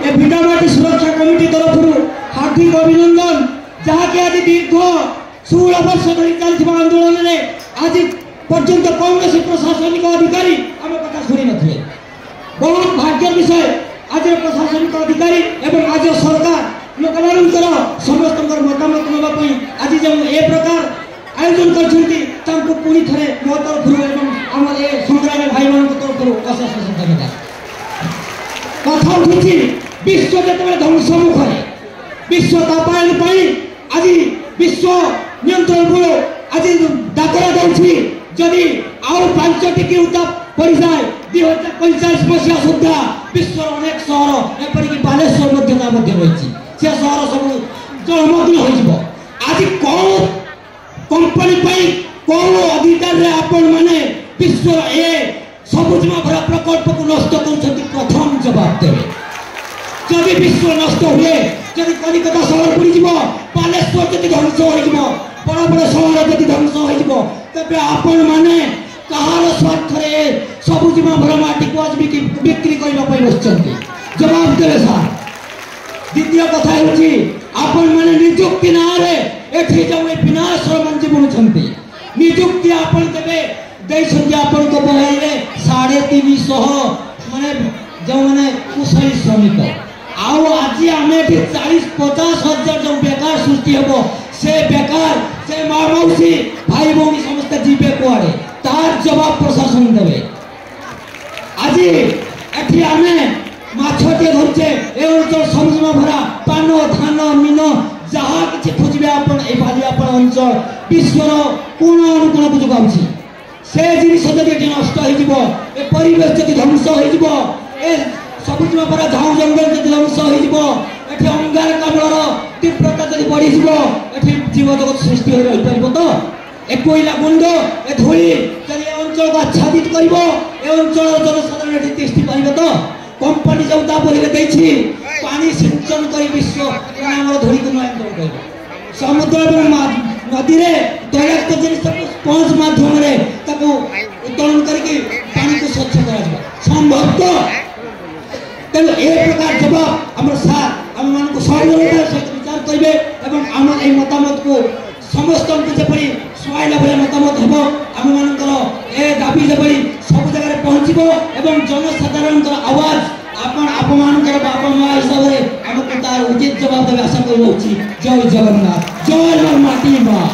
ए भिटामाटी सुरक्षा कमिटी तरफ हार्दिक अभिनंदन जहाँकि आज दीर्घ 16 वर्ष धरी चलता आंदोलन में आज पर्यंत कांग्रेस प्रशासनिक अधिकारी आम कथा शुणी नी बहुत भाग्य विषय आज प्रशासनिक अधिकारी एवं आज सरकार लोक मानकर समस्त मतामत नापी आज जो ए प्रकार आयोजन कर पुणी थे मो तरफ आम संग्रामी भाई मान तरफ अशेष अशेष धन्यवाद। कथा उठी विश्व जो ध्वंस मुखर विश्व तापायन आज विश्व नियंत्रण को आज डाकरा दौड़ी आउ 5 टिकी उताप पड़ जाए 2045 मसीहा सुधा विश्व अनेक सहर एपरिक बालेश्वर रही से सहर सब जलमग्न हो आज कौन कंपनी कौन अधिकार आपण माने विश्व ए सबुजमा भरा प्रकल्प को नष्ट कर प्रथम जवाब देवे जदि विश्व नष्ट हुए जदि कलिकता सहर बुड़ी बालेश्वर जदि ध्वंस हो बड़ बड़ सहर जदि ध्वंस हो तबे आपण माने कहार स्वार्थ सबुजमा भरा माटी को आज बिक्री करने बसुँच जवाब देवे सार। द्वितीय कथा आपण माने निजुक्ति ना एठी जो विनाश मंजी बुणुंट निजुक्ति आपण देवे आपण को बहरे 350 माने जो माने कुशली श्रमिक आउ आज आम 40-50 हजार जो बेकार सृष्टि हम से बेकार से माँ मौसी भाई भौणी समस्त जीवे कुआड़े तार जवाब प्रशासन देवे। आज एठी आम माछटे धरचे ए अंचल समुद्र भरा पान धान मीन जहाँ कि खोजे आप अंचल विश्वर कोण अनुकोण को जगाऊँगी से जिस नष्ट हो परिवेश जब ध्वंस हो सबुजमा भरा झाऊ जंगल जब ध्वंस हो अंगारकाम्ल तीव्रता जब बढ़ी जीव जगत सृष्टि हो रही पार तो ए कोईला गुंड ए धूली जब अंचल को आच्छादित कर अंचल जनसाधारण तिष्टि पार तो कंपनी जो बही पानी सिंचन कर विश्व धूली को नियंत्रण कर समुद्र नदी में तैलाक्त जिन स्पंज माध्यम उत्तोलन करके पानी को स्वच्छ कर संभव तो तेणु ए प्रकार जवाब आम सार आम मान संवेदनतार सहित विचार करेंगे और आम ए मतामत को समस्त को जपरी सुहाइला भाई मतामत हम आम मान ए दाबी जपरी सब जगह पहुँचब और जनसाधारण आवाज आपण बापा माँ हिसाब से आमको तार उचित जवाब देवे आशा कर जय जगन्नाथ जय माटी माँ।